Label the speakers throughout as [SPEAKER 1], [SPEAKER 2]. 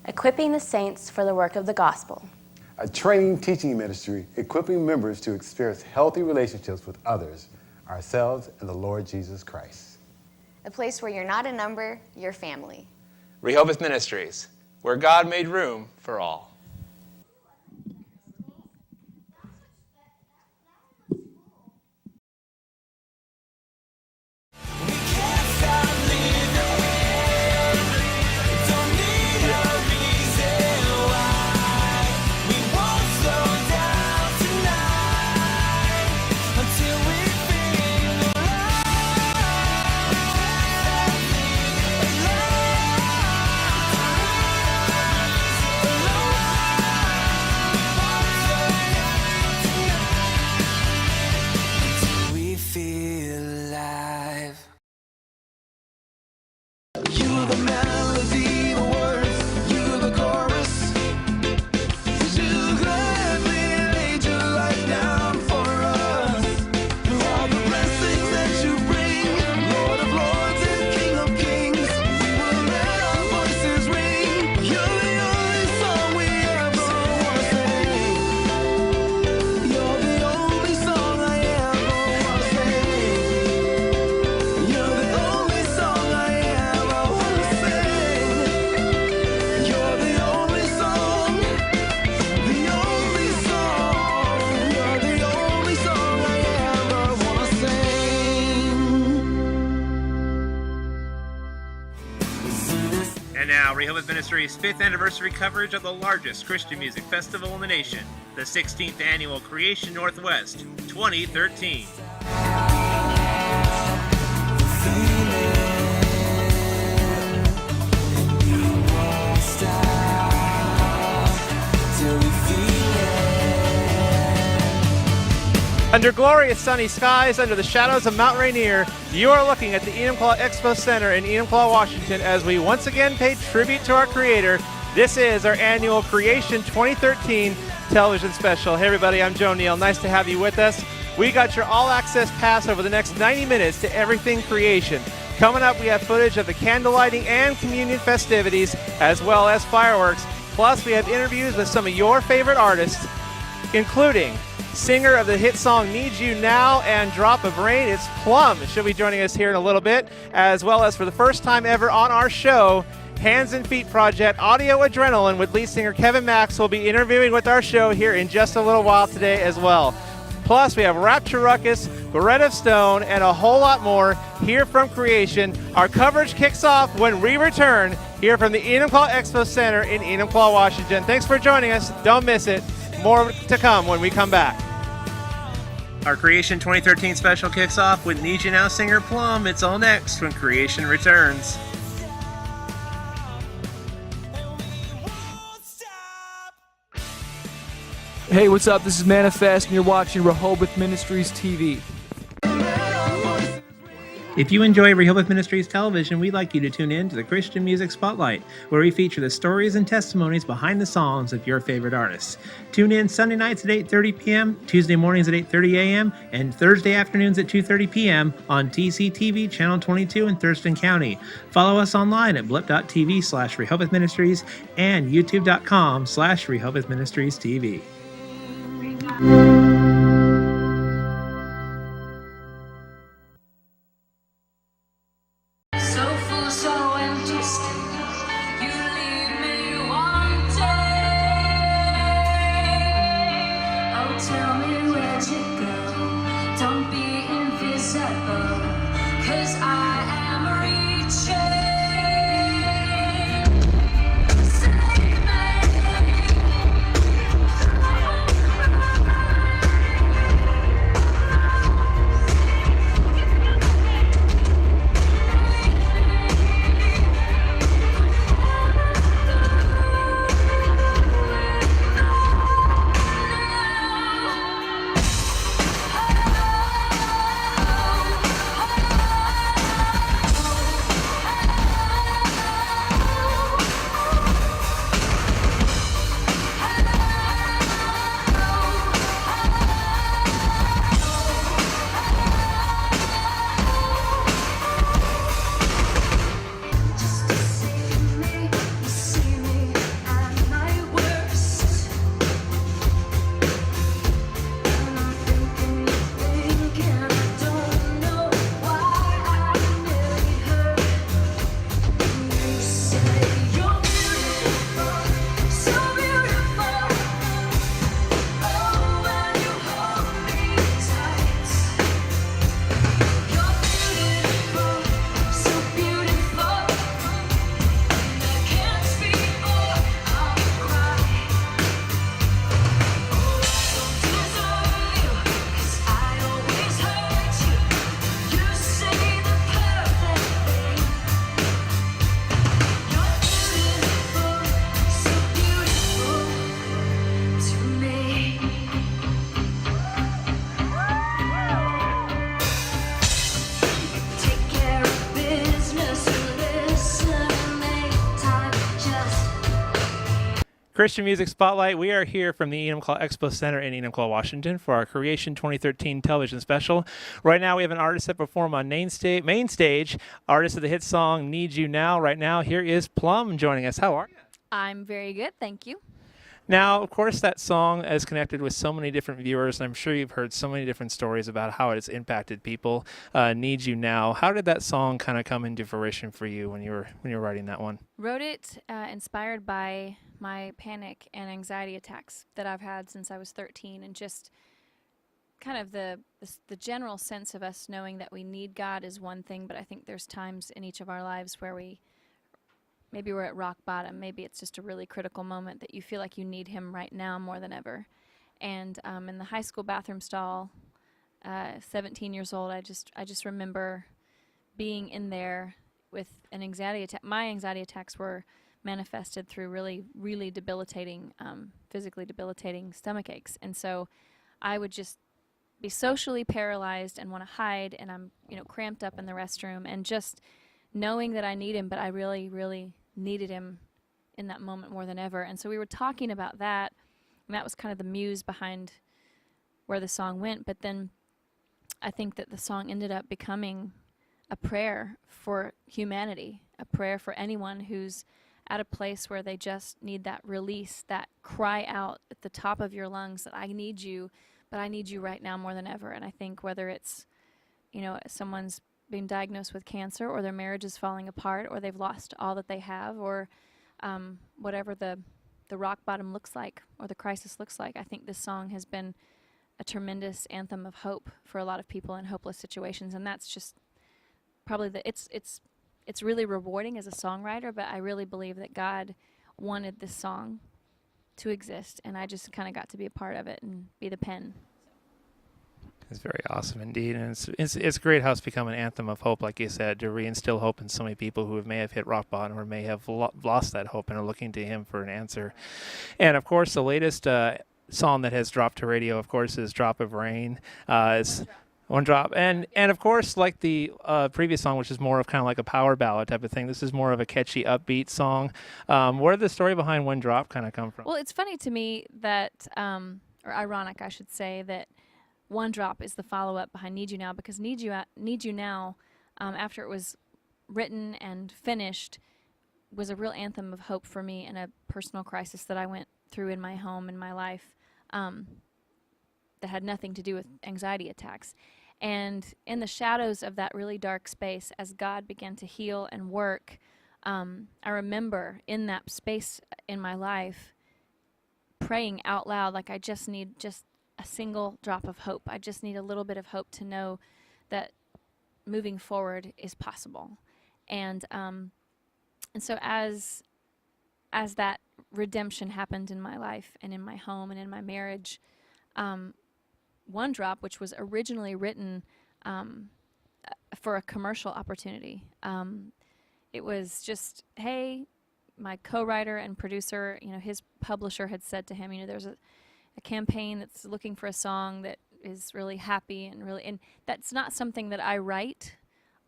[SPEAKER 1] equipping the saints for the work of the gospel.
[SPEAKER 2] A training teaching ministry equipping members to experience healthy relationships with others, ourselves, and the Lord Jesus Christ.
[SPEAKER 3] A place where you're not a number, you're family.
[SPEAKER 4] Rehoboth Ministries, where God made room for all.
[SPEAKER 5] Rehoboth Ministries' 5th anniversary coverage of the largest Christian music festival in the nation, the 16th Annual Creation Northwest 2013.
[SPEAKER 6] Under glorious sunny skies, under the shadows of Mount Rainier, you are looking at the Enumclaw Expo Center in Enumclaw, Washington, as we once again pay tribute to our Creator. This is our annual Creation 2013 television special. Hey everybody, I'm Joe Neal. Nice to have you with us. We got your all-access pass over the next 90 minutes to everything creation. Coming up, we have footage of the candle lighting and communion festivities, as well as fireworks. Plus, we have interviews with some of your favorite artists, including singer of the hit song Need You Now and Drop of Rain, it's Plumb. She'll be joining us here in a little bit, as well as for the first time ever on our show, Hands and Feet Project Audio Adrenaline with lead singer Kevin Max will be interviewing with our show here in just a little while today as well. Plus, we have Rapture Ruckus, Bread of Stone, and a whole lot more here from Creation. Our coverage kicks off when we return here from the Enumclaw Expo Center in Enumclaw, Washington. Thanks for joining us. Don't miss it. More to come when we come back.
[SPEAKER 5] Our Creation 2013 special kicks off with Need You Now singer Plumb. It's all next when Creation returns.
[SPEAKER 7] Hey, what's up? This is Manifest, and you're watching Rehoboth Ministries TV.
[SPEAKER 5] If you enjoy Rehoboth Ministries television, we'd like you to tune in to the Christian Music Spotlight, where we feature the stories and testimonies behind the songs of your favorite artists. Tune in Sunday nights at 8:30 p.m., Tuesday mornings at 8:30 a.m., and Thursday afternoons at 2:30 p.m. on TCTV Channel 22 in Thurston County. Follow us online at blip.tv/Rehoboth Ministries and youtube.com/Rehoboth Ministries TV.
[SPEAKER 6] Christian Music Spotlight. We are here from the Enumclaw Expo Center in Enumclaw, Washington for our Creation 2013 television special. Right now we have an artist that perform on main stage, artist of the hit song Need You Now. Right now here is Plumb joining us. How are you?
[SPEAKER 8] I'm very good, thank you.
[SPEAKER 6] Now, of course, that song is connected with so many different viewers, and I'm sure you've heard so many different stories about how it has impacted people. Need You Now. How did that song kind of come into fruition for you when you were writing that one?
[SPEAKER 8] Wrote it inspired by my panic and anxiety attacks that I've had since I was 13, and just kind of the general sense of us knowing that we need God is one thing, but I think there's times in each of our lives where maybe we're at rock bottom. Maybe it's just a really critical moment that you feel like you need him right now more than ever. And in the high school bathroom stall, 17 years old, I just remember being in there with an anxiety attack. My anxiety attacks were manifested through really, really debilitating, physically debilitating stomach aches. And so I would just be socially paralyzed and want to hide, and I'm cramped up in the restroom, and just knowing that I need him, but I really, really needed him in that moment more than ever. And so we were talking about that, and that was kind of the muse behind where the song went. But then I think that the song ended up becoming a prayer for humanity, a prayer for anyone who's at a place where they just need that release, that cry out at the top of your lungs that I need you, but I need you right now more than ever. And I think whether it's, someone's being diagnosed with cancer, or their marriage is falling apart, or they've lost all that they have, or whatever the rock bottom looks like, or the crisis looks like, I think this song has been a tremendous anthem of hope for a lot of people in hopeless situations. And that's just probably it's really rewarding as a songwriter, but I really believe that God wanted this song to exist, and I just kind of got to be a part of it and be the pen.
[SPEAKER 6] It's very awesome indeed, and it's great how it's become an anthem of hope, like you said, to reinstill hope in so many people who may have hit rock bottom or may have lost that hope and are looking to him for an answer. And of course, the latest song that has dropped to radio, of course, is "Drop of Rain." It's One Drop, and of course, like the previous song, which is more of kind of like a power ballad type of thing, this is more of a catchy, upbeat song. Where did the story behind One Drop kind of come from?
[SPEAKER 8] Well, it's funny to me that, or ironic, I should say, that One Drop is the follow-up behind Need You Now, because Need You Now, after it was written and finished, was a real anthem of hope for me in a personal crisis that I went through in my home, in my life, that had nothing to do with anxiety attacks. And in the shadows of that really dark space, as God began to heal and work, I remember in that space in my life praying out loud, like I just need just a single drop of hope. I just need a little bit of hope to know that moving forward is possible. And so as that redemption happened in my life and in my home and in my marriage, One Drop, which was originally written for a commercial opportunity, it was just, hey, my co-writer and producer, his publisher had said to him, there's a campaign that's looking for a song that is really happy and that's not something that I write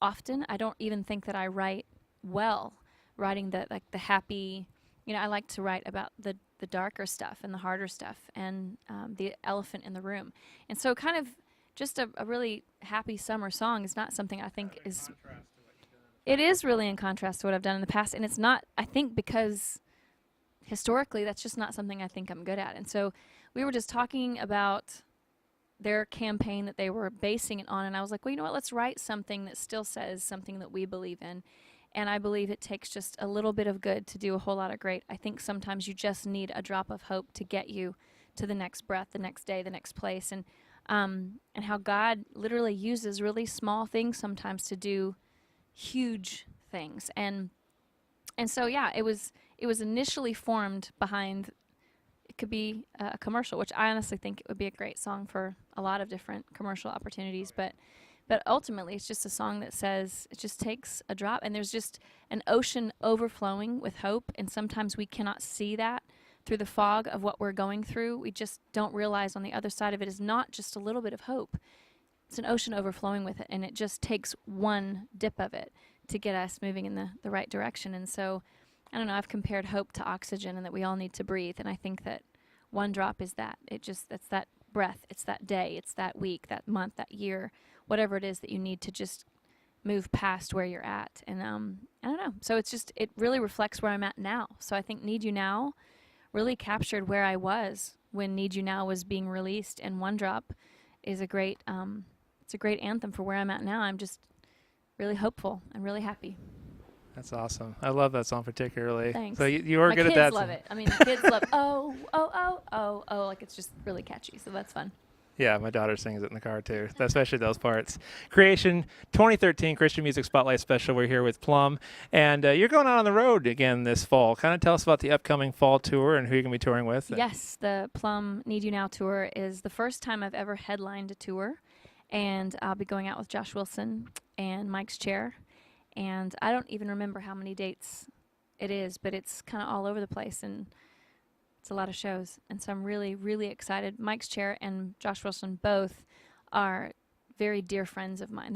[SPEAKER 8] often. I don't even think that I write well, writing the happy, I like to write about the darker stuff and the harder stuff and the elephant in the room. And so kind of just a really happy summer song is not something I think is, it is really in contrast to what I've done in the past. And it's not, I think, because historically that's just not something I think I'm good at. And so we were just talking about their campaign that they were basing it on, and I was like, well, you know what, let's write something that still says something that we believe in. And I believe it takes just a little bit of good to do a whole lot of great. I think sometimes you just need a drop of hope to get you to the next breath, the next day, the next place. And how God literally uses really small things sometimes to do huge things. And so, yeah, it was initially formed behind, it could be a commercial, which I honestly think it would be a great song for a lot of different commercial opportunities. But ultimately, it's just a song that says it just takes a drop, and there's just an ocean overflowing with hope, and sometimes we cannot see that through the fog of what we're going through. We just don't realize on the other side of it is not just a little bit of hope. It's an ocean overflowing with it, and it just takes one dip of it to get us moving in the right direction. And so I don't know, I've compared hope to oxygen and that we all need to breathe. And I think that one drop is that. It's that breath, it's that day, it's that week, that month, that year, whatever it is that you need to just move past where you're at. And I don't know. So it really reflects where I'm at now. So I think Need You Now really captured where I was when Need You Now was being released, and One Drop is a great it's a great anthem for where I'm at now. I'm just really hopeful and really happy.
[SPEAKER 6] That's awesome. I love that song particularly.
[SPEAKER 8] Thanks.
[SPEAKER 6] So you were
[SPEAKER 8] My
[SPEAKER 6] good at
[SPEAKER 8] kids
[SPEAKER 6] that.
[SPEAKER 8] love it. I mean, the kids love like it's just really catchy. So that's fun.
[SPEAKER 6] Yeah, my daughter sings it in the car too, especially those parts. Creation 2013 Christian Music Spotlight Special. We're here with Plumb, and you're going out on the road again this fall. Kind of tell us about the upcoming fall tour and who you're going to be touring with.
[SPEAKER 8] Yes, the Plumb Need You Now tour is the first time I've ever headlined a tour, and I'll be going out with Josh Wilson and Mike's Chair, and I don't even remember how many dates it is, but it's kind of all over the place, and it's a lot of shows, and so I'm really, really excited. Mike's Chair and Josh Wilson both are very dear friends of mine.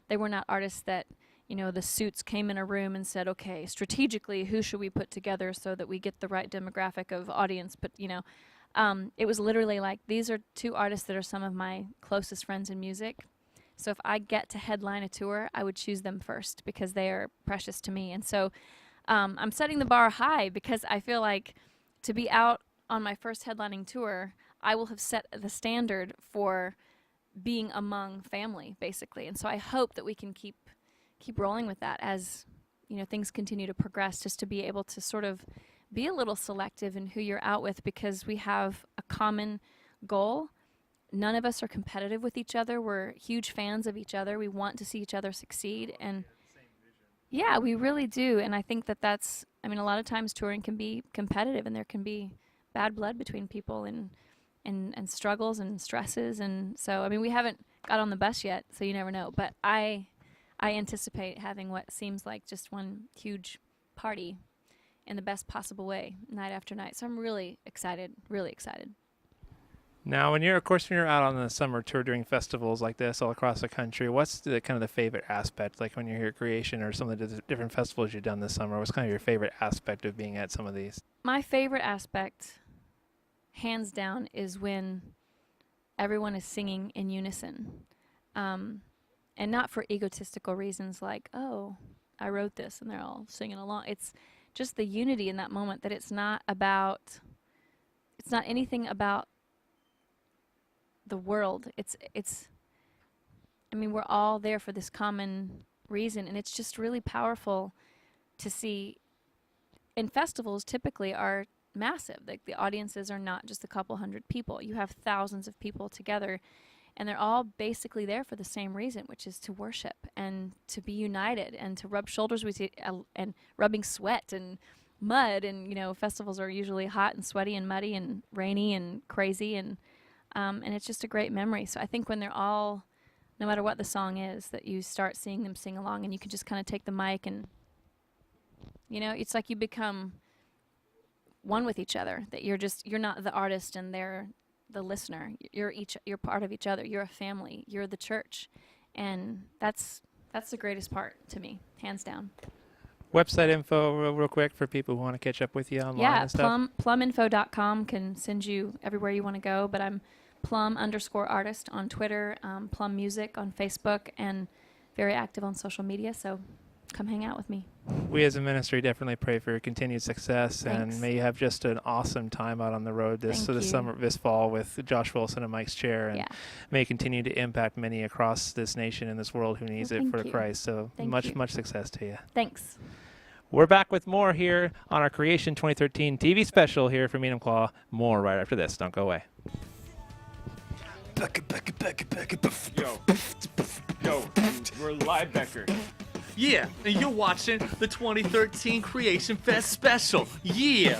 [SPEAKER 8] They were not artists that, the suits came in a room and said, okay, strategically, who should we put together so that we get the right demographic of audience? But, it was literally like, these are two artists that are some of my closest friends in music. So if I get to headline a tour, I would choose them first because they are precious to me. And so I'm setting the bar high because I feel like to be out on my first headlining tour, I will have set the standard for being among family, basically. And so I hope that we can keep rolling with that as, things continue to progress, just to be able to sort of be a little selective in who you're out with, because we have a common goal. None of us are competitive with each other. We're huge fans of each other. We want to see each other succeed. And yeah, we really do. And I think that's, a lot of times touring can be competitive, and there can be bad blood between people and struggles and stresses. And so, we haven't got on the bus yet, so you never know. But I anticipate having what seems like just one huge party in the best possible way, night after night. So I'm really excited, really excited.
[SPEAKER 6] Now, when you're out on the summer tour doing festivals like this all across the country, what's the kind of the favorite aspect? Like when you're here at Creation or some of the different festivals you've done this summer, what's kind of your favorite aspect of being at some of these?
[SPEAKER 8] My favorite aspect, hands down, is when everyone is singing in unison. And not for egotistical reasons like, oh, I wrote this and they're all singing along. It's just the unity in that moment, that it's not anything about the world. We're all there for this common reason, and it's just really powerful to see. And festivals typically are massive. Like, the audiences are not just a couple hundred people. You have thousands of people together, and they're all basically there for the same reason, which is to worship and to be united and to rub shoulders with you, and rubbing sweat and mud. And festivals are usually hot and sweaty and muddy and rainy and crazy, and it's just a great memory. So I think when they're all, no matter what the song is, that you start seeing them sing along, and you can just kind of take the mic and, it's like you become one with each other, that you're not the artist and they're the listener. You're part of each other. You're a family. You're the church. And that's the greatest part to me, hands down.
[SPEAKER 6] Website info real quick for people who want to catch up with you online and stuff.
[SPEAKER 8] Plumbinfo.com can send you everywhere you want to go, but I'm Plum_artist on Twitter, Plum Music on Facebook, and very active on social media, so come hang out with me.
[SPEAKER 6] We as a ministry definitely pray for your continued success.
[SPEAKER 8] Thanks.
[SPEAKER 6] And may you have just an awesome time out on the road this fall with Josh Wilson and Mike's Chair, and may you continue to impact many across this nation and this world who needs it for Christ. So much success to you.
[SPEAKER 8] Thanks.
[SPEAKER 6] We're back with more here on our Creation 2013 TV special here from Enumclaw. More right after this. Don't go away.
[SPEAKER 9] Yo, we're Lybecker. Yeah, and you're watching the 2013 Creation Fest special. Yeah.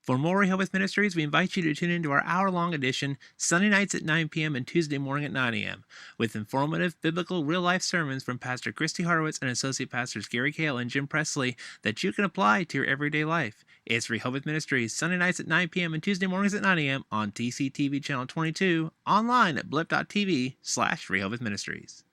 [SPEAKER 5] For more Rehoboth Ministries, we invite you to tune into our hour-long edition Sunday nights at 9 p.m. and Tuesday morning at 9 a.m. with informative, biblical, real-life sermons from Pastor Christy Horowitz and Associate Pastors Gary Cale and Jim Presley that you can apply to your everyday life. It's Rehoboth Ministries, Sunday nights at 9 p.m. and Tuesday mornings at 9 a.m. on TCTV Channel 22, online at blip.tv/Rehoboth Ministries.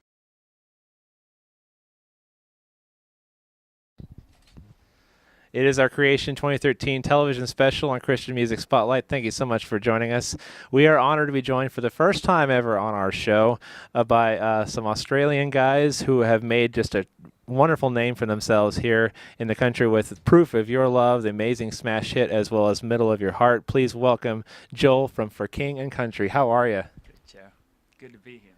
[SPEAKER 6] It is our Creation 2013 television special on Christian Music Spotlight. Thank you so much for joining us. We are honored to be joined for the first time ever on our show by some Australian guys who have made just a wonderful name for themselves here in the country with Proof of Your Love, the amazing smash hit, as well as Middle of Your Heart. Please welcome Joel from For King and Country. How are you?
[SPEAKER 10] Good, Joe. Good to be here, man.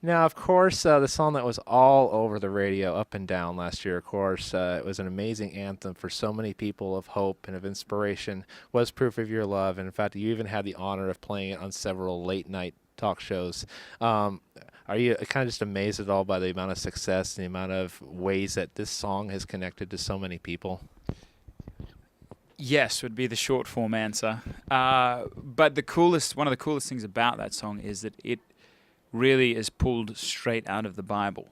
[SPEAKER 6] Now, of course, the song that was all over the radio up and down last year, of course, it was an amazing anthem for so many people of hope and of inspiration, was Proof of Your Love. And in fact, you even had the honor of playing it on several late-night talk shows. Are you kind of just amazed at all by the amount of success and the amount of ways that this song has connected to so many people?
[SPEAKER 10] Yes, would be the short form answer. But one of the coolest things about that song is that it really is pulled straight out of the Bible,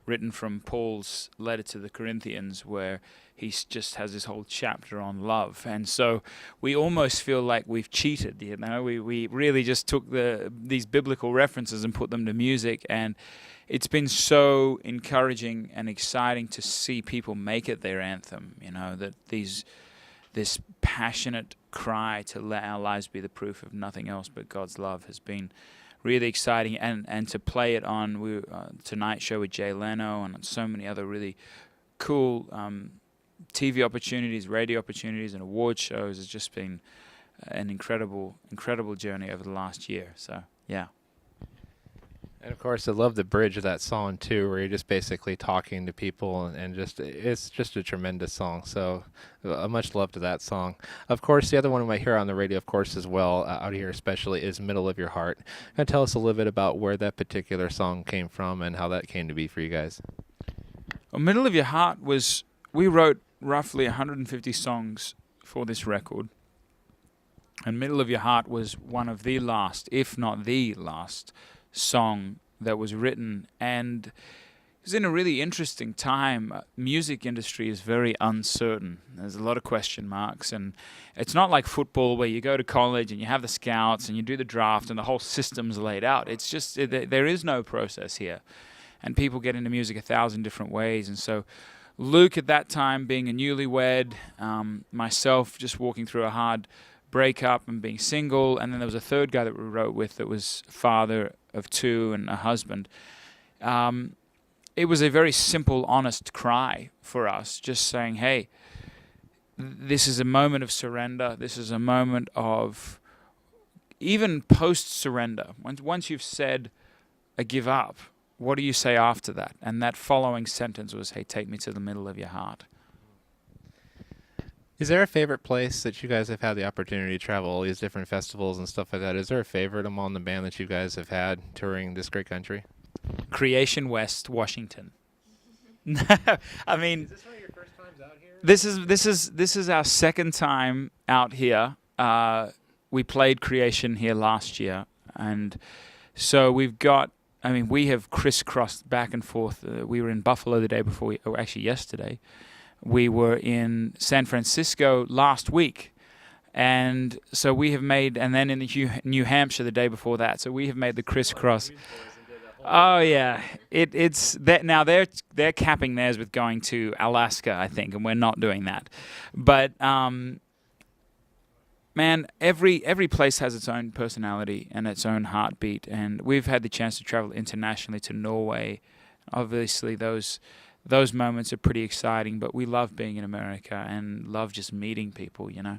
[SPEAKER 10] written from Paul's letter to the Corinthians, where he just has this whole chapter on love. And so we almost feel like we've cheated, you know. We really just took these biblical references and put them to music, and it's been so encouraging and exciting to see people make it their anthem, you know, that this passionate cry to let our lives be the proof of nothing else but God's love has been really exciting, and to play it on Tonight Show with Jay Leno and on so many other really cool TV opportunities, radio opportunities, and award shows has just been an incredible journey over the last year. So, yeah.
[SPEAKER 6] And of course, I love the bridge of that song too, where you're just basically talking to people, and it's just a tremendous song. So, much love to that song. Of course, the other one we might hear on the radio, of course, as well, out here especially, is Middle of Your Heart. Can you tell us a little bit about where that particular song came from and how that came to be for you guys?
[SPEAKER 10] Well, Middle of Your Heart we wrote roughly 150 songs for this record, and Middle of Your Heart was one of the last, if not the last, song that was written, and it was in a really interesting time. Music industry is very uncertain. There's a lot of question marks, and it's not like football where you go to college and you have the scouts and you do the draft and the whole system's laid out. It's just there is no process here, and people get into music 1,000 different ways. And so Luke at that time being a newlywed, myself just walking through a hard breakup and being single, and then there was a third guy that we wrote with that was father of 2 and a husband. It was a very simple, honest cry for us, just saying, hey, this is a moment of surrender. This is a moment of even post-surrender. Once you've said, I give up, what do you say after that? And that following sentence was, hey, take me to the middle of your heart.
[SPEAKER 6] Is there a favorite place that you guys have had the opportunity to travel, all these different festivals and stuff like that? Is there a favorite among the band that you guys have had touring this great country?
[SPEAKER 10] Creation West, Washington. I mean,
[SPEAKER 6] is this one of your first times out here?
[SPEAKER 10] This is our second time out here. We played Creation here last year, and so we have crisscrossed back and forth. We were in Buffalo the day before, actually yesterday. We were in San Francisco last week, and so we have made, and then in New Hampshire the day before that. So we have made the crisscross. Oh yeah, it's that now. They're capping theirs with going to Alaska, I think, and we're not doing that. But man, every place has its own personality and its own heartbeat, and we've had the chance to travel internationally to Norway. Obviously, those moments are pretty exciting, but we love being in America and love just meeting people, you know.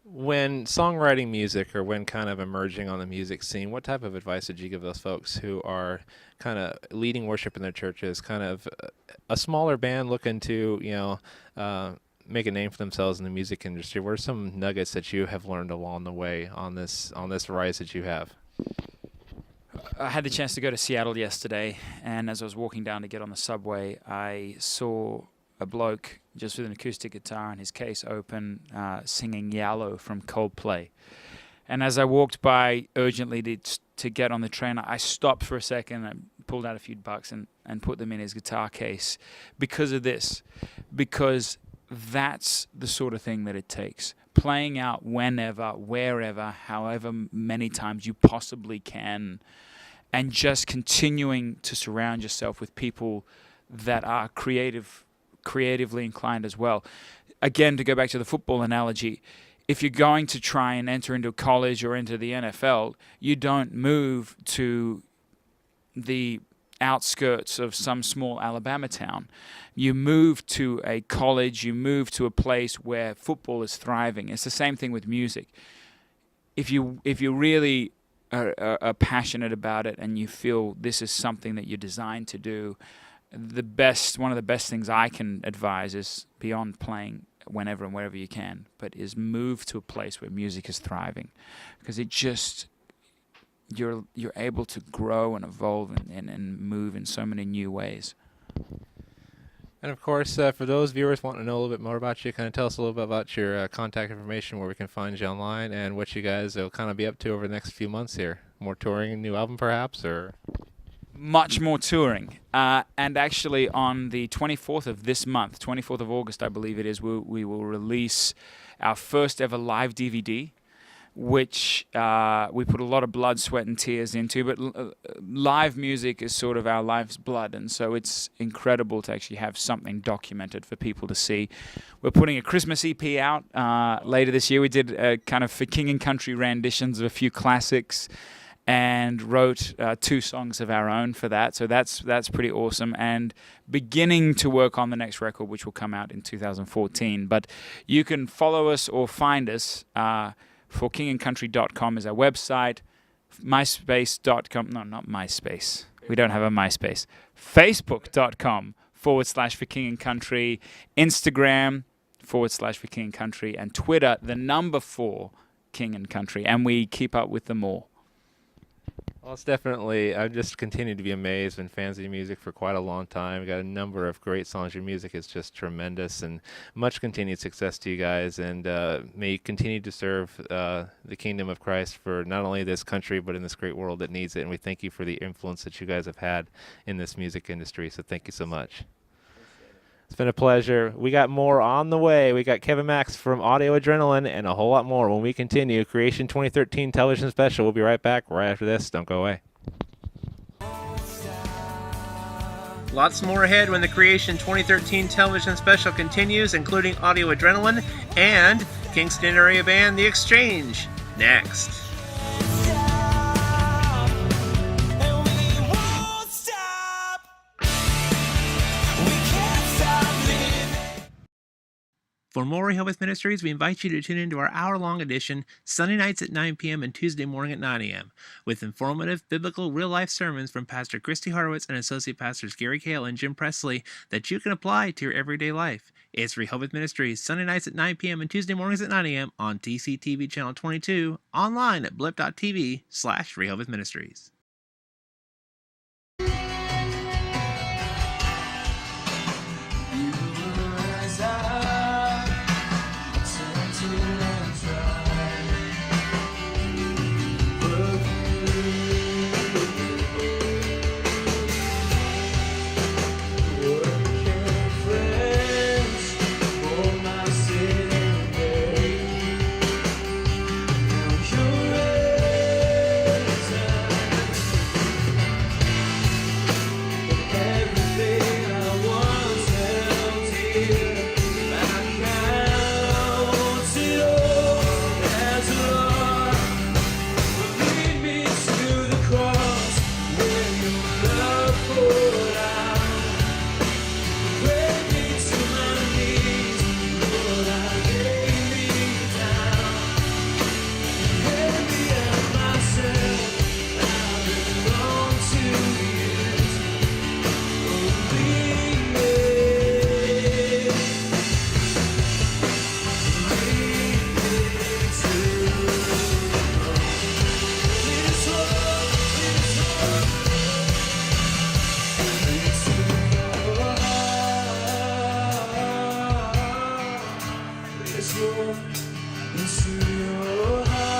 [SPEAKER 6] When songwriting music, or when kind of emerging on the music scene, what type of advice would you give those folks who are kind of leading worship in their churches, kind of a smaller band looking to, make a name for themselves in the music industry? What are some nuggets that you have learned along the way on this rise that you have?
[SPEAKER 10] I had the chance to go to Seattle yesterday, and as I was walking down to get on the subway, I saw a bloke just with an acoustic guitar and his case open, singing Yellow from Coldplay. And as I walked by urgently to get on the train, I stopped for a second and pulled out a few bucks and put them in his guitar case because of this. Because that's the sort of thing that it takes. Playing out whenever, wherever, however many times you possibly can, and just continuing to surround yourself with people that are creatively inclined as well. Again, to go back to the football analogy, if you're going to try and enter into college or into the NFL, you don't move to the outskirts of some small Alabama town. You move to a college, you move to a place where football is thriving. It's the same thing with music. If you really are passionate about it and you feel this is something that you're designed to do, one of the best things I can advise is, beyond playing whenever and wherever you can, but is move to a place where music is thriving, because it just you're able to grow and evolve and move in so many new ways.
[SPEAKER 6] And of course, for those viewers wanting to know a little bit more about you, kind of tell us a little bit about your contact information, where we can find you online, and what you guys will kind of be up to over the next few months here. More touring, a new album perhaps, or?
[SPEAKER 10] Much more touring. And actually on the 24th of this month, 24th of August, I believe it is, we will release our first ever live DVD, which we put a lot of blood, sweat, and tears into. But live music is sort of our life's blood, and so it's incredible to actually have something documented for people to see. We're putting a Christmas EP out later this year. We did kind of for King and Country renditions of a few classics, and wrote 2 songs of our own for that. So that's pretty awesome, and beginning to work on the next record, which will come out in 2014. But you can follow us or find us. ForKingandCountry.com is our website. MySpace.com. No, not MySpace. We don't have a MySpace. Facebook.com /For King and Country. Instagram /For King and Country. And Twitter, the number 4 King and Country. And we keep up with them all.
[SPEAKER 6] Well, it's definitely, I've just continued to be amazed. Been fans of your music for quite a long time. Got a number of great songs. Your music is just tremendous, and much continued success to you guys. And may you continue to serve the kingdom of Christ for not only this country, but in this great world that needs it. And we thank you for the influence that you guys have had in this music industry. So thank you so much. It's been a pleasure. We got more on the way. We got Kevin Max from Audio Adrenaline and a whole lot more when we continue. Creation 2013 television special. We'll be right back right after this. Don't go away.
[SPEAKER 5] Lots more ahead when the Creation 2013 television special continues, including Audio Adrenaline and Kingston area band The Exchange. Next. For more Rehoboth Ministries, we invite you to tune into our hour-long edition Sunday nights at 9 p.m. and Tuesday morning at 9 a.m. with informative, biblical, real-life sermons from Pastor Christy Horowitz and Associate Pastors Gary Cale and Jim Presley that you can apply to your everyday life. It's Rehoboth Ministries, Sunday nights at 9 p.m. and Tuesday mornings at 9 a.m. on TCTV Channel 22, online at blip.tv/Rehoboth Ministries.
[SPEAKER 11] into your heart.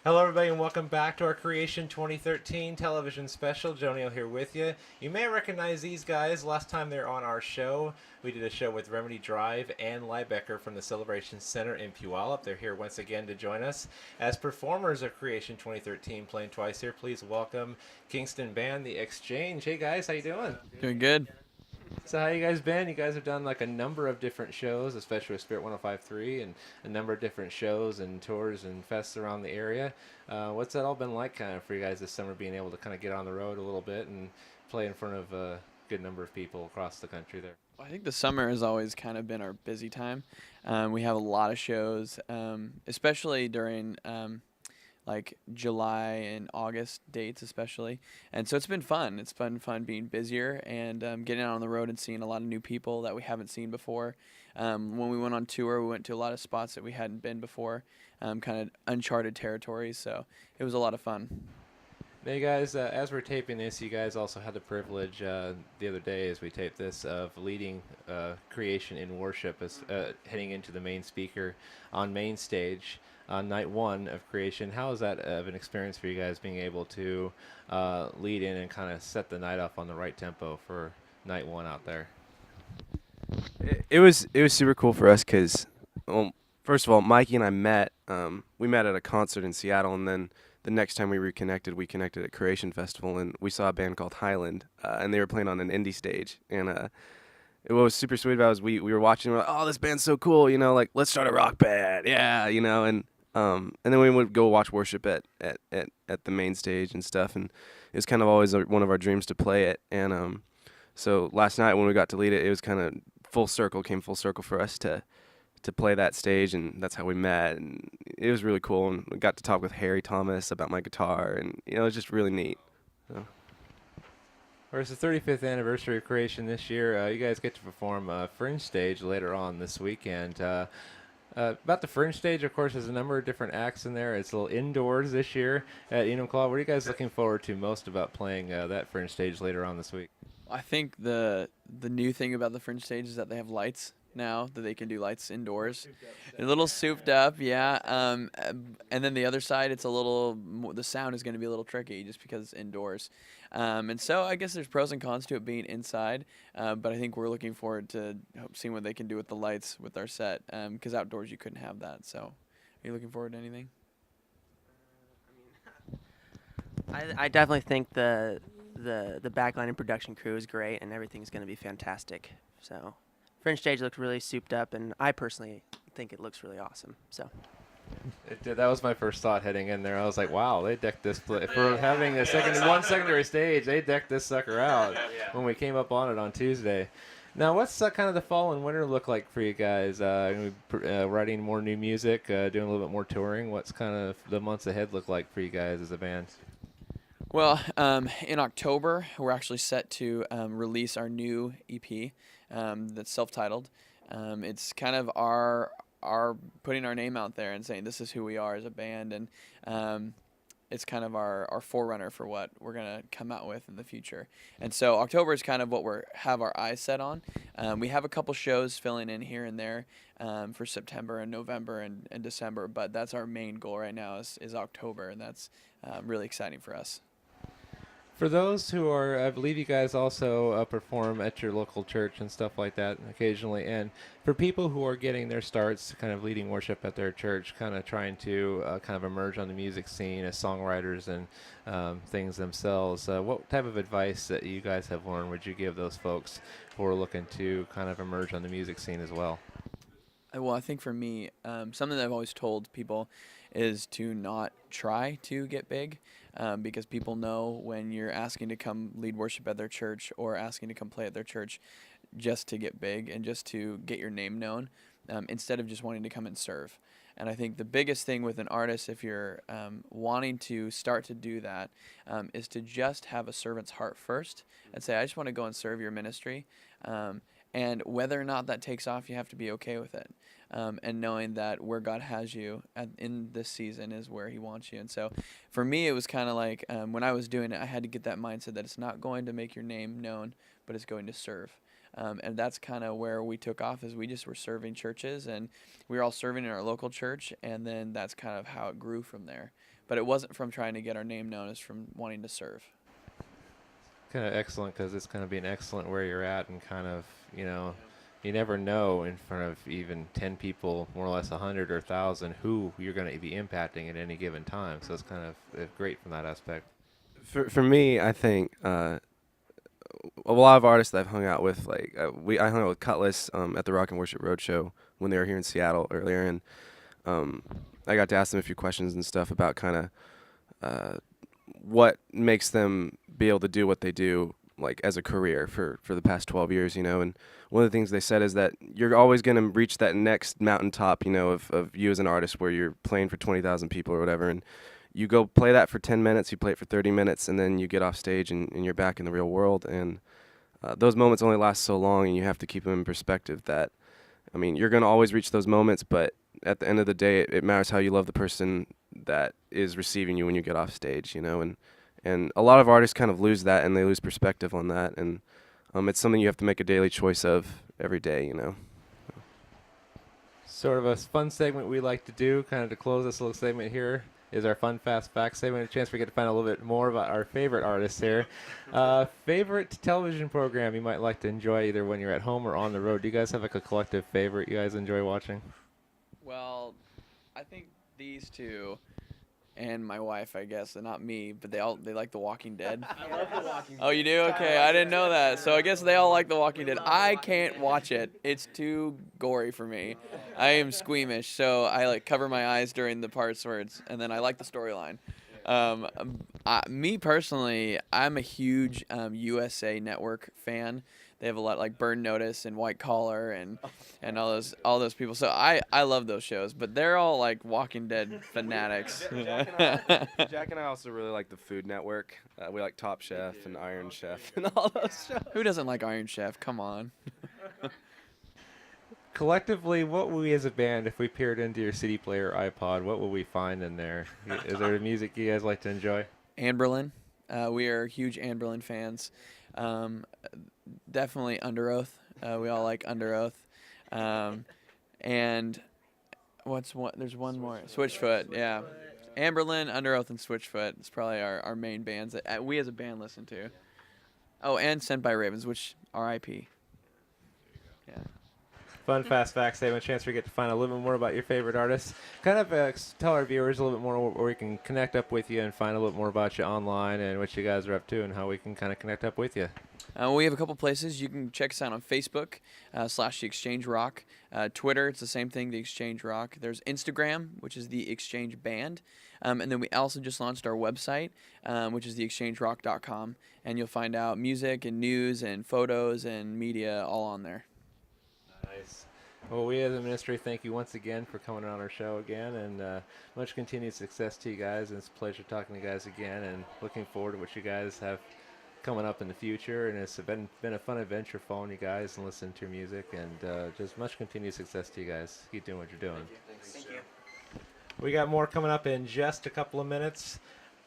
[SPEAKER 6] Hello, everybody, and welcome back to our Creation 2013 television special. Joe Neal here with you. You may recognize these guys. Last time they were on our show, we did a show with Remedy Drive and Lybecker from the Celebration Center in Puyallup. They're here once again to join us as performers of Creation 2013, playing twice here. Please welcome Kingston Band, The Exchange. Hey, guys, how you doing?
[SPEAKER 12] Doing good.
[SPEAKER 6] So how you guys been? You guys have done like a number of different shows, especially with Spirit 105.3, and a number of different shows and tours and fests around the area. What's that all been like kind of for you guys this summer, being able to kind of get on the road a little bit and play in front of a good number of people across the country there?
[SPEAKER 12] I think the summer has always kind of been our busy time. We have a lot of shows, especially during like July and August dates especially. And so it's been fun. It's been fun being busier and getting out on the road and seeing a lot of new people that we haven't seen before. When we went on tour, we went to a lot of spots that we hadn't been before, kind of uncharted territories. So it was a lot of fun.
[SPEAKER 6] Now, you guys, as we're taping this, you guys also had the privilege the other day as we taped this of leading Creation in worship as heading into the main speaker on main stage on night one of Creation. How is that of an experience for you guys, being able to lead in and kind of set the night off on the right tempo for night one out there?
[SPEAKER 13] It was super cool for us because, well, first of all, Mikey and I met. We met at a concert in Seattle, and then the next time we reconnected, we connected at Creation Festival, and we saw a band called Highland, and they were playing on an indie stage. And what was super sweet about it was we were watching, we're like, oh, this band's so cool, you know, like, let's start a rock band, yeah, you know, and then we would go watch worship at the main stage and stuff, and it was kind of always one of our dreams to play it. And so last night when we got to lead it, it was kind of came full circle for us to play that stage, and that's how we met, and it was really cool. And we got to talk with Harry Thomas about my guitar, and you know, it was just really neat. So.
[SPEAKER 6] Well, it's the 35th anniversary of Creation this year. You guys get to perform Fringe Stage later on this weekend. About the Fringe Stage, of course, there's a number of different acts in there. It's a little indoors this year at Enumclaw. What are you guys looking forward to most about playing that Fringe Stage later on this week?
[SPEAKER 12] I think the new thing about the Fringe Stage is that they have lights now, that they can do lights indoors. A little souped up, yeah. And then the other side, it's a little, the sound is going to be a little tricky just because it's indoors. And so I guess there's pros and cons to it being inside, but I think we're looking forward to seeing what they can do with the lights with our set, because outdoors you couldn't have that. So are you looking forward to anything?
[SPEAKER 14] I definitely think the backline and production crew is great, and everything's going to be fantastic. So Fringe Stage looks really souped up, and I personally think it looks really awesome. So
[SPEAKER 6] It did. That was my first thought heading in there. I was like, wow, they decked this for having one secondary stage. They decked this sucker out when we came up on it on Tuesday. Now, what's kind of the fall and winter look like for you guys? Writing more new music, doing a little bit more touring. What's kind of the months ahead look like for you guys as a band?
[SPEAKER 12] Well, in October, we're actually set to release our new EP that's self-titled. It's kind of our putting our name out there and saying this is who we are as a band, and it's kind of our forerunner for what we're going to come out with in the future. And so October is kind of what we have our eyes set on. We have a couple shows filling in here and there for September and November and December, but that's our main goal right now is October, and that's really exciting for us.
[SPEAKER 6] For those who are, I believe you guys also perform at your local church and stuff like that occasionally. And for people who are getting their starts kind of leading worship at their church, kind of trying to kind of emerge on the music scene as songwriters and things themselves, what type of advice that you guys have learned would you give those folks who are looking to kind of emerge on the music scene as well?
[SPEAKER 12] Well, I think for me, something that I've always told people is to not try to get big, because people know when you're asking to come lead worship at their church or asking to come play at their church just to get big and just to get your name known, instead of just wanting to come and serve. And I think the biggest thing with an artist, if you're wanting to start to do that, is to just have a servant's heart first and say, I just want to go and serve your ministry. And whether or not that takes off, you have to be okay with it. And knowing that where God has you in this season is where he wants you. And so for me, it was kind of like when I was doing it, I had to get that mindset that it's not going to make your name known, but it's going to serve. And that's kind of where we took off, is we just were serving churches, and we were all serving in our local church, and then that's kind of how it grew from there. But it wasn't from trying to get our name known, it's from wanting to serve.
[SPEAKER 6] Kind of excellent, because it's going to be an excellent where you're at, and kind of, you know, you never know in front of even 10 people, more or less 100 or 1,000, who you're going to be impacting at any given time. So it's kind of great from that aspect.
[SPEAKER 13] For me, I think a lot of artists that I've hung out with, like I hung out with Cutlass at the Rock and Worship Roadshow when they were here in Seattle earlier, and I got to ask them a few questions and stuff about kind of what makes them be able to do what they do, like as a career for the past 12 years, you know. And one of the things they said is that you're always going to reach that next mountaintop, you know, of you as an artist, where you're playing for 20,000 people or whatever, and you go play that for 10 minutes, you play it for 30 minutes, and then you get off stage and you're back in the real world. And those moments only last so long, and you have to keep them in perspective that, I mean, you're going to always reach those moments, but at the end of the day, it matters how you love the person that is receiving you when you get off stage, you know. And a lot of artists kind of lose that, and they lose perspective on that. And it's something you have to make a daily choice of every day, you know.
[SPEAKER 6] Sort of a fun segment we like to do, kind of to close this little segment here, is our Fun Fast Facts segment. A chance we get to find a little bit more about our favorite artists here. Favorite television program you might like to enjoy either when you're at home or on the road. Do you guys have like a collective favorite you guys enjoy watching?
[SPEAKER 12] Well, I think these two and my wife, I guess, and not me, but they like The Walking Dead.
[SPEAKER 14] I love The Walking Dead.
[SPEAKER 12] Oh, you do? Okay, I didn't know that. So I guess they all like The Walking Dead. I can't watch it. It's too gory for me. I am squeamish, so I like cover my eyes during the parts where and then I like the storyline. Me personally, I'm a huge USA Network fan. They have a lot like Burn Notice and White Collar and all those people. So I love those shows, but they're all like Walking Dead fanatics.
[SPEAKER 13] Jack and I also really like the Food Network. We like Top Chef and Iron Chef and all those shows.
[SPEAKER 12] Who doesn't like Iron Chef? Come on.
[SPEAKER 6] Collectively, what will we as a band, if we peered into your CD player or iPod, what will we find in there? Is there music you guys like to enjoy?
[SPEAKER 12] Anberlin. We are huge Anberlin fans. Definitely Under Oath. We all like Under Oath. And there's one more. Switchfoot, yeah. Anberlin, Under Oath, and Switchfoot. It's probably our main bands that we as a band listen to. Oh, and Sent by Ravens, which R.I.P. Yeah.
[SPEAKER 6] Fun Fast Facts segment, chance we get to find a little bit more about your favorite artists. Kind of tell our viewers a little bit more where we can connect up with you and find a little bit more about you online and what you guys are up to and how we can kind of connect up with you.
[SPEAKER 12] We have a couple places. You can check us out on Facebook, /The Exchange Rock. Twitter, it's the same thing, The Exchange Rock. There's Instagram, which is The Exchange Band. And then we also just launched our website, which is theexchangerock.com. And you'll find out music and news and photos and media all on there.
[SPEAKER 6] Nice. Well, we as a ministry thank you once again for coming on our show again, and much continued success to you guys. And it's a pleasure talking to you guys again, and looking forward to what you guys have coming up in the future. And it's been a fun adventure following you guys and listening to your music, and just much continued success to you guys. Keep doing what you're doing.
[SPEAKER 14] Thank you.
[SPEAKER 6] We got more coming up in just a couple of minutes.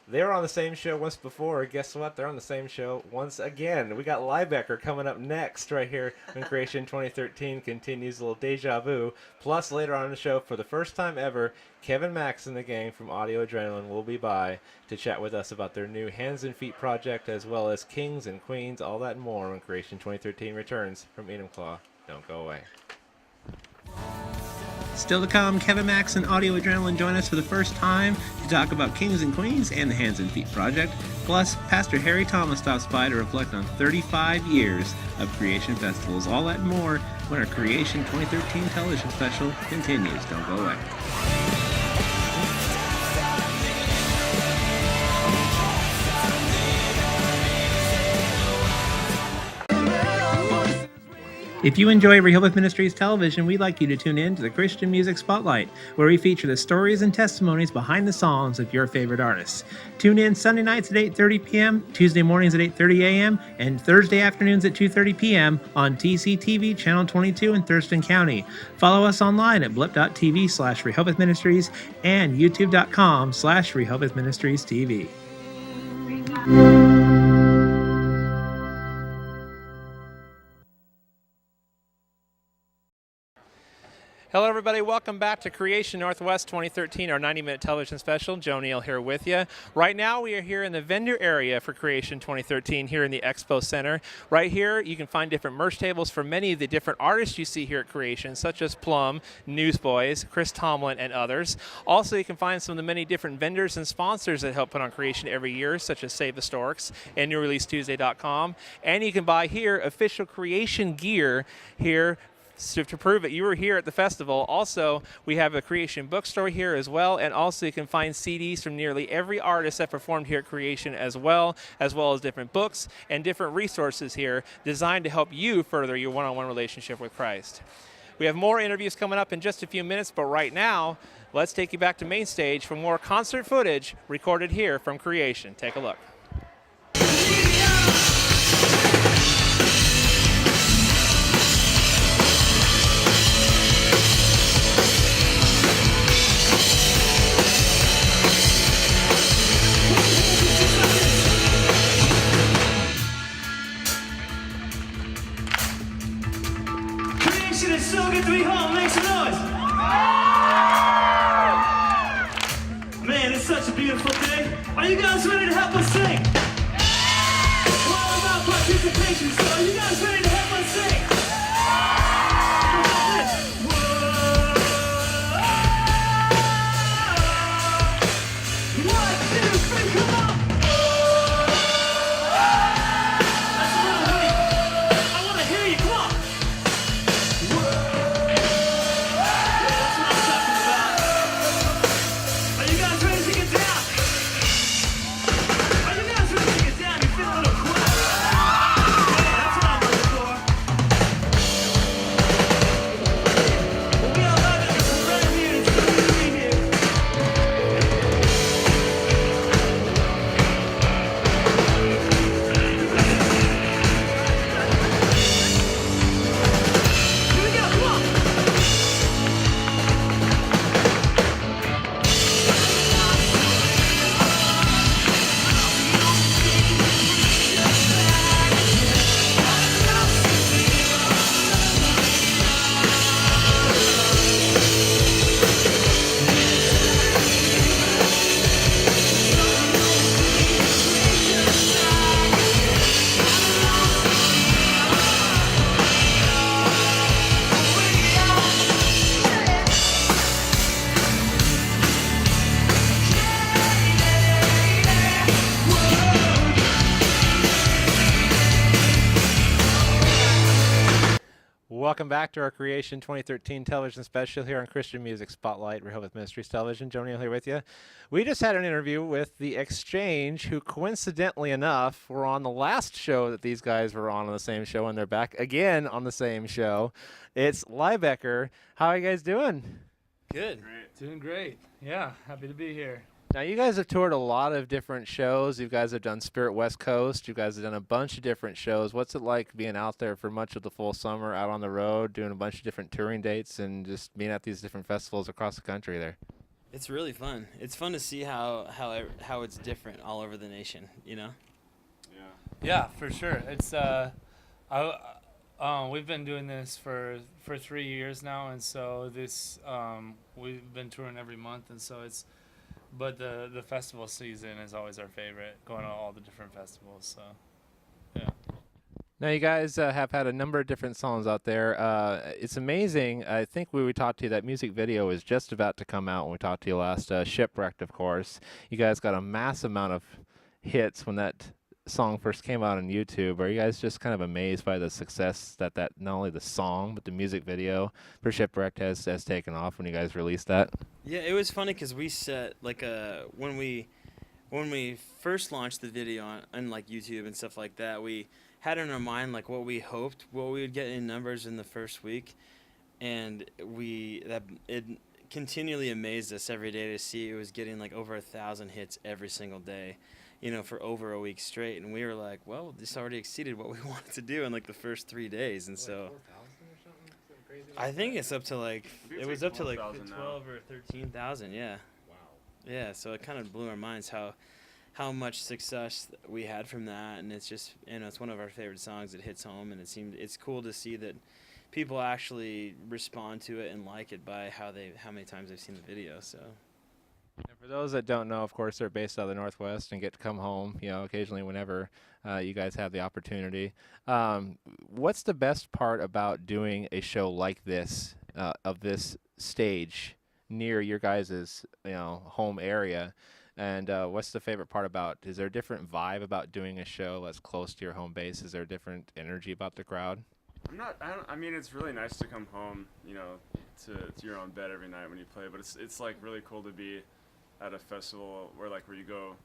[SPEAKER 6] They were on the same show once before. Guess what? They're on the same show once again. We got Lybecker coming up next right here when Creation 2013 continues, a little deja vu. Plus, later on in the show, for the first time ever, Kevin Max and the gang from Audio Adrenaline will be by to chat with us about their new Hands and Feet project, as well as Kings and Queens, all that and more when Creation 2013 returns from Enumclaw. Don't go away.
[SPEAKER 5] Still to come, Kevin Max and Audio Adrenaline join us for the first time to talk about Kings and Queens and the Hands and Feet project. Plus, Pastor Harry Thomas stops by to reflect on 35 years of Creation Festivals. All that and more when our Creation 2013 television special continues. Don't go away. If you enjoy Rehoboth Ministries television, we'd like you to tune in to the Christian Music Spotlight, where we feature the stories and testimonies behind the songs of your favorite artists. Tune in Sunday nights at 8:30 p.m., Tuesday mornings at 8:30 a.m., and Thursday afternoons at 2:30 p.m. on TCTV Channel 22 in Thurston County. Follow us online at blip.tv/Rehoboth Ministries and youtube.com/Rehoboth Ministries TV.
[SPEAKER 6] Hello, everybody. Welcome back to Creation Northwest 2013, our 90-minute television special. Joe Neal here with you. Right now, we are here in the vendor area for Creation 2013 here in the Expo Center. Right here, you can find different merch tables for many of the different artists you see here at Creation, such as Plumb, Newsboys, Chris Tomlin, and others. Also, you can find some of the many different vendors and sponsors that help put on Creation every year, such as Save the Storks and NewReleaseTuesday.com. And you can buy here official Creation gear here to prove it you were here at the festival. Also, we have a Creation bookstore here as well, and also you can find CDs from nearly every artist that performed here at Creation as well as different books and different resources here designed to help you further your one-on-one relationship with Christ. We have more interviews coming up in just a few minutes, but right now, let's take you back to main stage for more concert footage recorded here from Creation. Take a look.
[SPEAKER 11] It's so good to be home. Make some noise. Man, it's such a beautiful day. Are you guys ready to help us sing? We're all about participation, so are you guys ready to help us sing? One, two, three, come on. That's a little weak. I want to hear you. Come on.
[SPEAKER 6] Welcome back to our Creation 2013 television special here on Christian Music Spotlight, Rehoboth Ministries Television. Joe Neal here with you. We just had an interview with The Exchange, who coincidentally enough were on the last show that these guys were on the same show, and they're back again on the same show. It's Lybecker. How are you guys doing?
[SPEAKER 9] Good. Doing great. Yeah, happy to be here.
[SPEAKER 6] Now, you guys have toured a lot of different shows. You guys have done Spirit West Coast. You guys have done a bunch of different shows. What's it like being out there for much of the full summer, out on the road, doing a bunch of different touring dates, and just being at these different festivals across the country there?
[SPEAKER 15] It's really fun. It's fun to see how it's different all over the nation, you know?
[SPEAKER 9] Yeah, for sure. It's we've been doing this for 3 years now, and so this we've been touring every month, and so it's. But the festival season is always our favorite, going to all the different festivals. So, yeah.
[SPEAKER 6] Now, you guys have had a number of different songs out there. It's amazing. I think when we talked to you, that music video is just about to come out when we talked to you last. Shipwrecked, of course. You guys got a massive amount of hits when that song first came out on YouTube. Are you guys just kind of amazed by the success that not only the song, but the music video for Shipwrecked has taken off when you guys released that?
[SPEAKER 15] Yeah, it was funny because we set, like, when we when we first launched the video on like YouTube and stuff like that, we had in our mind like what we hoped, what we would get in numbers in the first week, and it continually amazed us every day to see it was getting like over 1,000 hits every single day, for over a week straight. And we were like, well, this already exceeded what we wanted to do in like the first 3 days. And so I think it's up to like, it was up to like 12 or 13,000. Yeah. Wow. Yeah. So it kind of blew our minds how much success we had from that. And it's just, it's one of our favorite songs. It hits home, and it's cool to see that people actually respond to it and like it by how many times they've seen the video. So.
[SPEAKER 6] And for those that don't know, of course, they're based out of the Northwest and get to come home, occasionally whenever you guys have the opportunity. What's the best part about doing a show like this, of this stage, near your guys' home area? And what's the favorite part about? Is there a different vibe about doing a show that's close to your home base? Is there a different energy about the crowd?
[SPEAKER 16] I mean, it's really nice to come home, to your own bed every night when you play. But it's like really cool to be at a festival where you go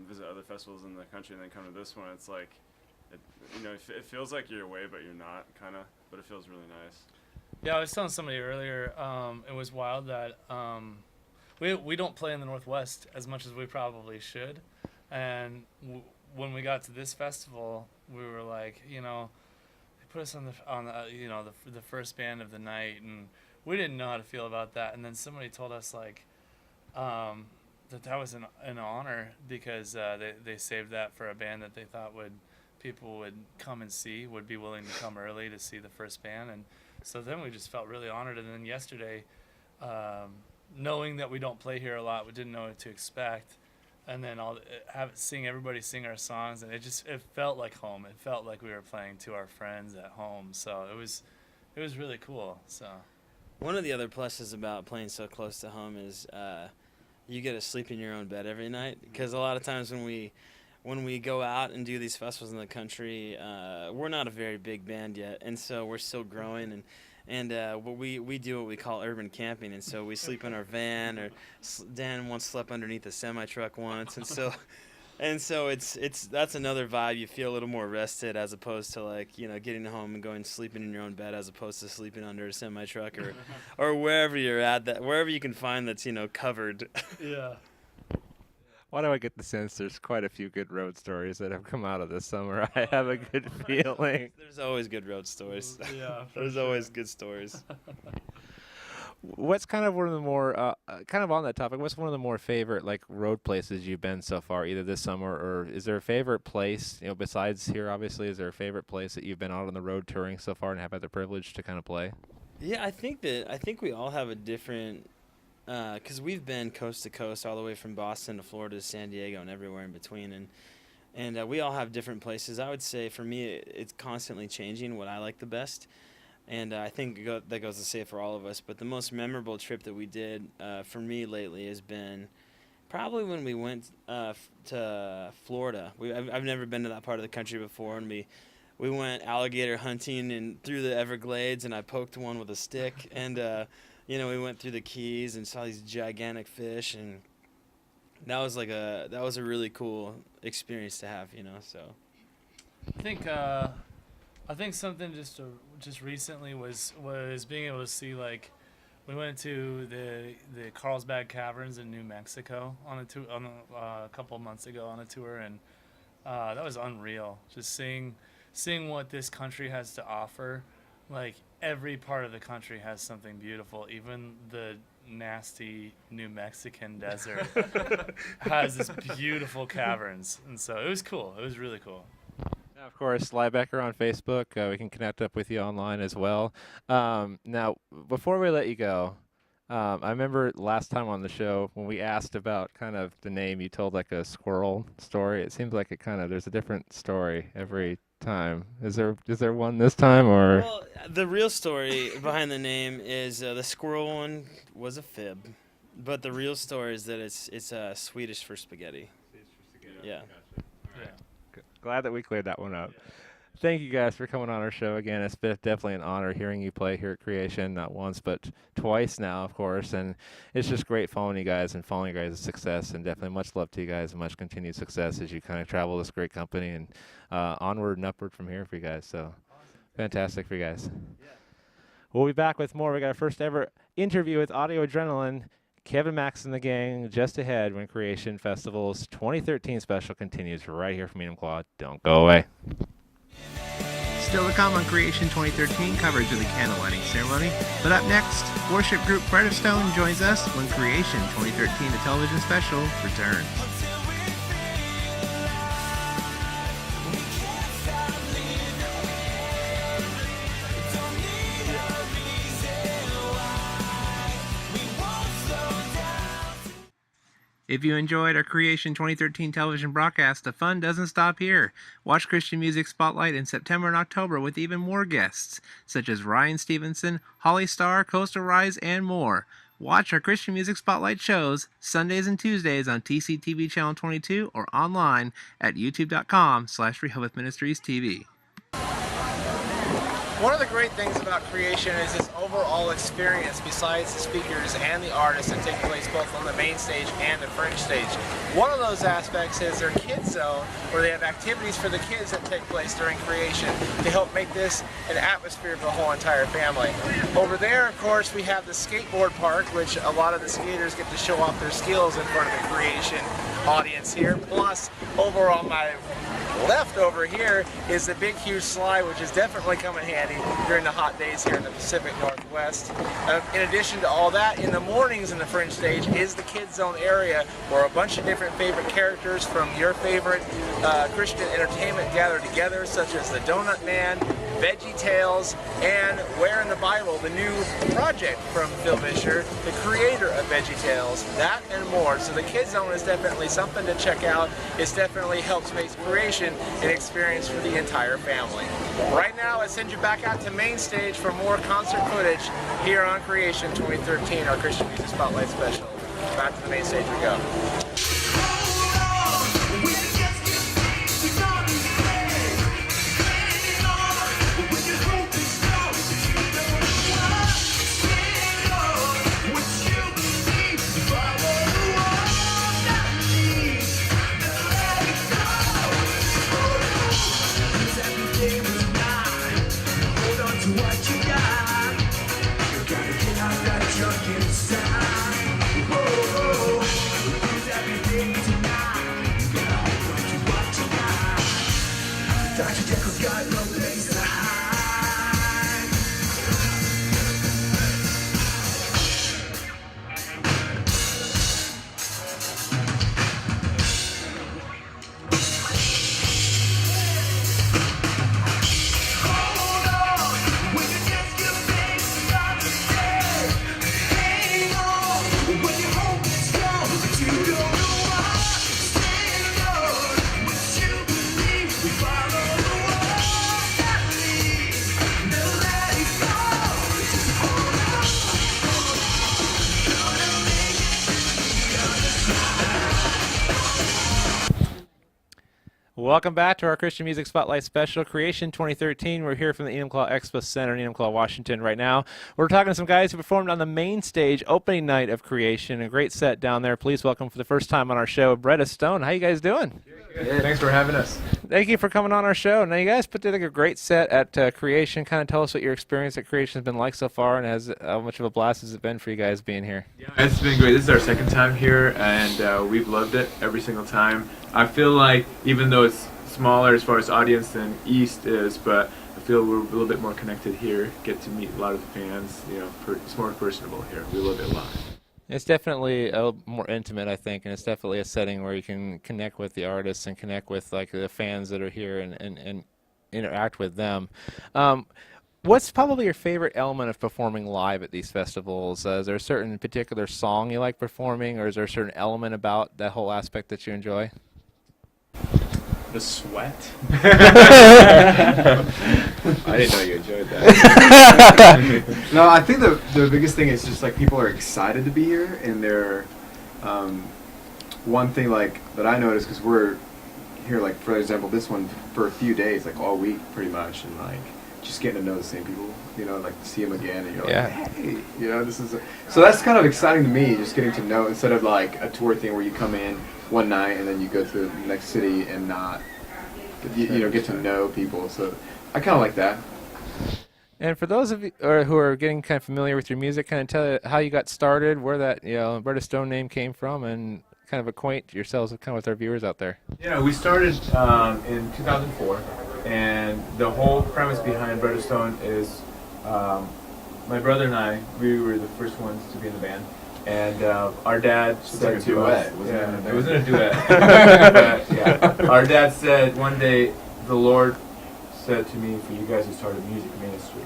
[SPEAKER 16] visit other festivals in the country and then come to this one. It's like, it feels like you're away, but you're not, kind of. But it feels really nice.
[SPEAKER 9] Yeah, I was telling somebody earlier, it was wild that we don't play in the Northwest as much as we probably should. And when we got to this festival, we were like, they put us on the first band of the night, and we didn't know how to feel about that. And then somebody told us that was an honor, because they saved that for a band that they thought people would come and see, would be willing to come early to see the first band. And so then we just felt really honored. And then yesterday, knowing that we don't play here a lot, we didn't know what to expect, and then seeing everybody sing our songs, and it felt like home. It felt like we were playing to our friends at home. So it was really cool. So
[SPEAKER 15] one of the other pluses about playing so close to home is you get to sleep in your own bed every night, because a lot of times when we go out and do these festivals in the country, we're not a very big band yet, and so we're still growing, and we do what we call urban camping, and so we sleep in our van, or Dan once slept underneath a semi-truck once, and so that's another vibe. You feel a little more rested, as opposed to getting home and going sleeping in your own bed, as opposed to sleeping under a semi-truck or wherever you're at, wherever you can find that's covered.
[SPEAKER 9] Yeah.
[SPEAKER 6] Why do I get the sense there's quite a few good road stories that have come out of this summer? I have a good feeling.
[SPEAKER 15] There's always good road stories.
[SPEAKER 9] Yeah,
[SPEAKER 15] there's always good stories.
[SPEAKER 6] What's kind of one of the more, kind of on that topic, what's one of the more favorite road places you've been so far, either this summer, or is there a favorite place, besides here, obviously, is there a favorite place that you've been out on the road touring so far and have had the privilege to kind of play?
[SPEAKER 15] Yeah, I think we all have a different, because we've been coast to coast, all the way from Boston to Florida to San Diego and everywhere in between, and we all have different places. I would say for me, it's constantly changing what I like the best, and I think that goes to say for all of us. But the most memorable trip that we did for me lately has been probably when we went to Florida. I've never been to that part of the country before, and we went alligator hunting and through the Everglades, and I poked one with a stick, and we went through the Keys and saw these gigantic fish, and that was a really cool experience to have, So
[SPEAKER 9] I think something just recently was being able to see, we went to the Carlsbad Caverns in New Mexico on a couple of months ago on a tour, and that was unreal. Just seeing what this country has to offer. Every part of the country has something beautiful. Even the nasty New Mexican desert has this beautiful caverns, and so it was cool. It was really cool.
[SPEAKER 6] Yeah, of course, Lybecker on Facebook. We can connect up with you online as well. Now, before we let you go, I remember last time on the show when we asked about kind of the name, you told a squirrel story. It seems like there's a different story every time. Is there one this time, or?
[SPEAKER 15] Well, the real story behind the name is the squirrel one was a fib, but the real story is that it's Swedish for spaghetti.
[SPEAKER 6] Swedish for spaghetti.
[SPEAKER 15] Yeah.
[SPEAKER 6] Gotcha. All right. Glad that we cleared that one up. Thank you guys for coming on our show again. It's been definitely an honor hearing you play here at Creation, not once but twice now, of course. And it's just great following you guys and following your guys' success. And definitely much love to you guys and much continued success as you kind of travel this great company and onward and upward from here for you guys. So fantastic for you guys. We'll be back with more. We got our first ever interview with Audio Adrenaline. Kevin Max and the gang just ahead when Creation Festival's 2013 special continues right here from Enumclaw. Don't go away.
[SPEAKER 5] Still to come on Creation 2013 coverage of the candle lighting ceremony. But up next, worship group Bretta Stone joins us when Creation 2013, the television special, returns. If you enjoyed our Creation 2013 television broadcast, the fun doesn't stop here. Watch Christian Music Spotlight in September and October with even more guests, such as Ryan Stevenson, Holly Starr, Coastal Rise, and more. Watch our Christian Music Spotlight shows Sundays and Tuesdays on TCTV Channel 22 or online at youtube.com/Rehoboth Ministries TV.
[SPEAKER 17] One of the great things about Creation is this overall experience besides the speakers and the artists that take place both on the main stage and the fringe stage. One of those aspects is their kids zone, where they have activities for the kids that take place during Creation to help make this an atmosphere for the whole entire family. Over there, of course, we have the skateboard park, which a lot of the skaters get to show off their skills in front of the Creation audience here. Plus, over on my left over here is the big huge slide, which is definitely come in handy during the hot days here in the Pacific Northwest. In addition to all that, in the mornings in the fringe stage is the kids zone area, where a bunch of different favorite characters from your favorite Christian entertainment gather together, such as the Donut Man, Veggie Tales, and Where in the Bible, the new project from Phil Vischer, the creator of Veggie Tales, that and more. So the kids zone is definitely something to check out. It definitely helps make Creation an experience for the entire family. Right now, I send you back out to main stage for more concert footage here on Creation 2013, our Christian Music Spotlight special. Back to the main stage we go.
[SPEAKER 6] Welcome back to our Christian Music Spotlight Special, Creation 2013. We're here from the Enumclaw Expo Center in Enumclaw, Washington right now. We're talking to some guys who performed on the main stage opening night of Creation. A great set down there. Please welcome for the first time on our show, Bretta Stone. How you guys doing?
[SPEAKER 18] Good. Thanks for having us.
[SPEAKER 6] Thank you for coming on our show. Now, you guys put together a great set at Creation. Kind of tell us what your experience at Creation has been like so far, and how much of a blast has it been for you guys being here?
[SPEAKER 18] Yeah, it's been great. This is our second time here, and we've loved it every single time. I feel like even though it's smaller as far as audience than East is, but I feel we're a little bit more connected here, get to meet a lot of the fans. You know, it's more personable here. We love it a lot.
[SPEAKER 6] It's definitely more intimate, I think, and it's definitely a setting where you can connect with the artists and connect with like the fans that are here and interact with them. What's probably your favorite element of performing live at these festivals? Is there a certain particular song you like performing, or is there a certain element about that whole aspect that you enjoy?
[SPEAKER 18] The sweat.
[SPEAKER 19] I didn't know you enjoyed that. No, I think the biggest thing is just like people are excited to be here, and they're one thing like that I noticed, because we're here, like for example, this one for a few days, like all week, pretty much, and like just getting to know the same people, you know, like see them again, and you're like, hey, you know, this is so that's kind of exciting to me, just getting to know instead of like a tour thing where you come in one night and then you go to the next city and not, you know, get to know people. So I kind of like that.
[SPEAKER 6] And for those of you who are getting kind of familiar with your music, kind of tell how you got started, where that Bretta Stone name came from, and kind of acquaint yourselves kind of with our viewers out there.
[SPEAKER 18] Yeah, we started in 2004, and the whole premise behind Bretta Stone is my brother and I, we were the first ones to be in the band, and our dad said to us, it wasn't a duet, but yeah, our dad said one day the Lord said to me for you guys to start a music ministry,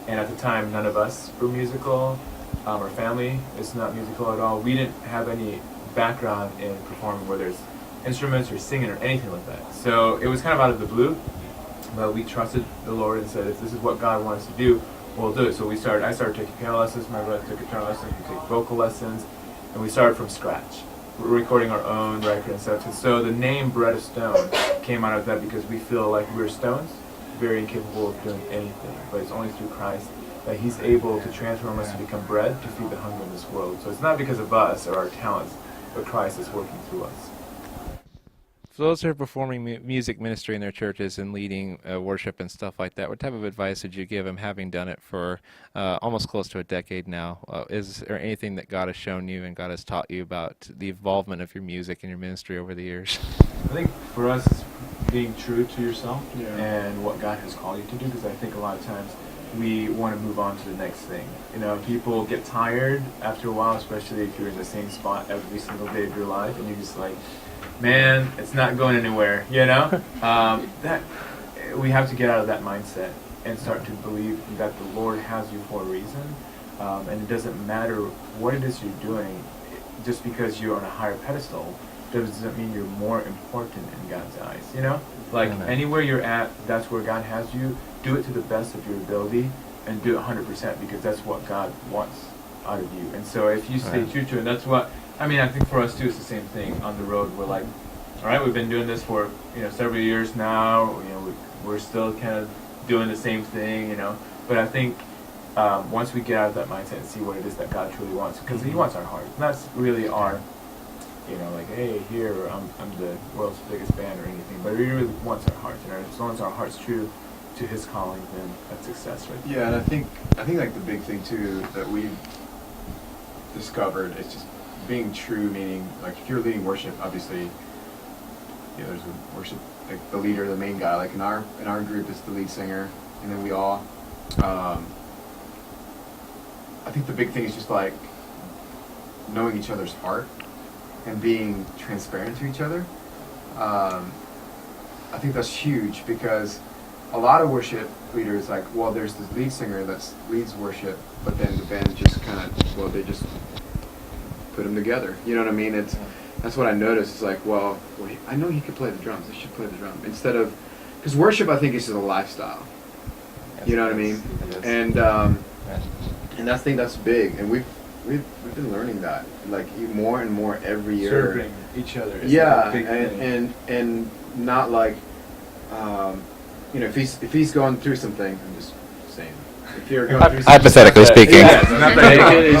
[SPEAKER 18] and at the time none of us were musical. Our family is not musical at all. We didn't have any background in performing, whether it's instruments or singing or anything like that. So it was kind of out of the blue, but we trusted the Lord and said, if this is what God wants to do, we'll do it. So I started taking piano lessons, my brother took guitar lessons, we took vocal lessons, and we started from scratch. We're recording our own record and stuff. And so the name Bretta Stone came out of that because we feel like we're stones, very incapable of doing anything, but it's only through Christ that He's able to transform us to become bread to feed the hunger in this world. So it's not because of us or our talents, but Christ is working through us.
[SPEAKER 6] For those who are performing music ministry in their churches and leading worship and stuff like that, what type of advice would you give them, having done it for almost close to a decade now? Is there anything that God has shown you and God has taught you about the involvement of your music and your ministry over the years?
[SPEAKER 18] I think for us, it's being true to yourself and what God has called you to do, because I think a lot of times we want to move on to the next thing. You know, people get tired after a while, especially if you're in the same spot every single day of your life, and you're just like, man, it's not going anywhere, you know? That we have to get out of that mindset and start to believe that the Lord has you for a reason, and it doesn't matter what it is you're doing. Just because you're on a higher pedestal doesn't mean you're more important in God's eyes, you know? Like, anywhere you're at, that's where God has you. Do it to the best of your ability, and do it 100%, because that's what God wants out of you. And so if you stay true to it, that's what, I mean, I think for us too, it's the same thing. On the road, we're like, all right, we've been doing this for, several years now, we're still kind of doing the same thing, but I think once we get out of that mindset and see what it is that God truly wants, because He wants our heart. That's really our, like, hey, here, I'm the world's biggest band or anything, but He really wants our hearts, and as long as our heart's true to His calling, then that's success right there.
[SPEAKER 19] Yeah, and I think like the big thing too that we've discovered is just being true, meaning like if you're leading worship, obviously, there's a worship, like the leader, the main guy. Like in our group, it's the lead singer, and then we all. I think the big thing is just like knowing each other's heart and being transparent to each other. I think that's huge, because a lot of worship leaders, like, well, there's this lead singer that leads worship, but then the band just kind of, well, they just put them together. You know what I mean? That's what I noticed. It's like, well, I know he could play the drums. I should play the drum instead of, because worship, I think, is just a lifestyle. You know what I mean? And I think that's big, and we've been learning that, like, more and more every year.
[SPEAKER 18] Serving each other.
[SPEAKER 19] Yeah, and not like, if he's going through something, I'm just saying. If you're going through
[SPEAKER 6] hypothetically speaking,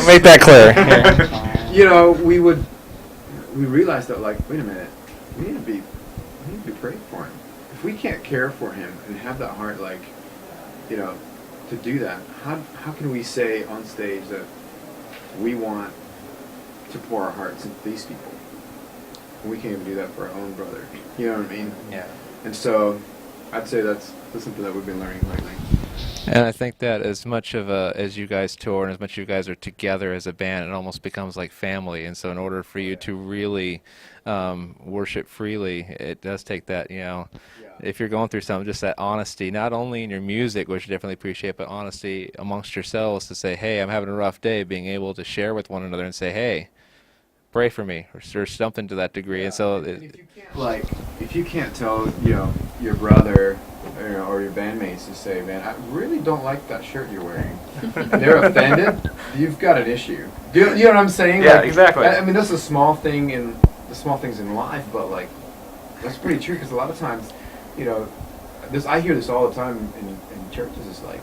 [SPEAKER 6] make that clear.
[SPEAKER 19] We realized that, like, wait a minute, we need to be praying for him. If we can't care for him and have that heart, like, to do that, how can we say on stage that we want to pour our hearts into these people? And we can't even do that for our own brother. You know what I mean?
[SPEAKER 6] Yeah.
[SPEAKER 19] And so, I'd say that's something that we've been learning lately.
[SPEAKER 6] And I think that as much of as you guys tour and as much as you guys are together as a band, it almost becomes like family. And so in order for you to really worship freely, it does take that, if you're going through something, just that honesty, not only in your music, which you definitely appreciate, but honesty amongst yourselves to say, hey, I'm having a rough day, being able to share with one another and say, hey, pray for me, or something to that degree. Yeah. And so
[SPEAKER 19] if you can't tell, your brother or your bandmates to say, man, I really don't like that shirt you're wearing, and they're offended, you've got an issue. You know what I'm saying?
[SPEAKER 6] Yeah, exactly.
[SPEAKER 19] I mean, that's a small thing the small things in life, but like, that's pretty true, because a lot of times, you know, I hear this all the time in churches. It's like,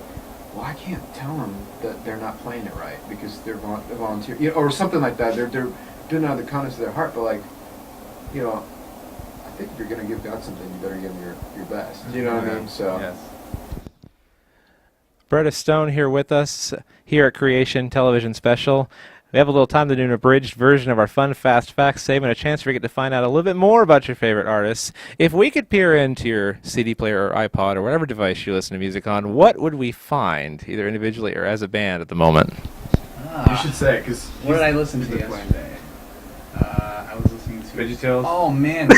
[SPEAKER 19] well, I can't tell them that they're not playing it right because they're volunteer, you know, or something like that. They're doing it out of the kindness of their heart, but like, you know, I think if you're going to give God something, you better give him your best. You know what I mean? So.
[SPEAKER 6] Yes. Bretta Stone here with us here at Creation Television Special. We have a little time to do an abridged version of our fun, fast facts segment, a chance for you to get to find out a little bit more about your favorite artists. If we could peer into your CD player or iPod or whatever device you listen to music on, what would we find, either individually or as a band at the moment?
[SPEAKER 20] You should say it, because what did I listen to yesterday? I was listening to
[SPEAKER 6] VeggieTales.
[SPEAKER 20] Oh man,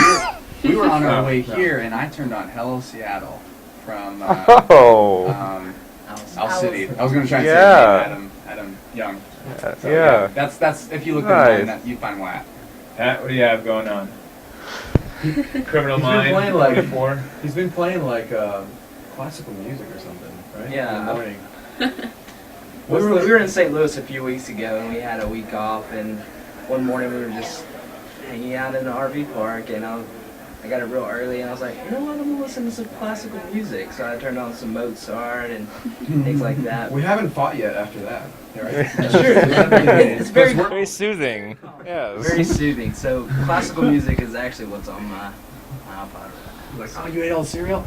[SPEAKER 20] we were on our way here, and I turned on "Hello Seattle" from Owl City. I was going to try and say his name, Adam Young. So,
[SPEAKER 6] yeah.
[SPEAKER 20] That's if you look at that, you find WAP.
[SPEAKER 18] What do you have going on? Criminal Mind.
[SPEAKER 13] He's been playing like classical music or something, right?
[SPEAKER 20] Yeah.
[SPEAKER 13] In the morning.
[SPEAKER 20] We were in St. Louis a few weeks ago, and we had a week off, and one morning we were just hanging out in the RV park, and I got up real early, and I was like, you know what, I'm going to listen to some classical music. So I turned on some Mozart and things like that.
[SPEAKER 13] We haven't fought yet after that. Right?
[SPEAKER 20] It's
[SPEAKER 6] very soothing. Yes.
[SPEAKER 20] Very soothing. So classical music is actually what's on my iPod. Like, oh, you ate all the cereal?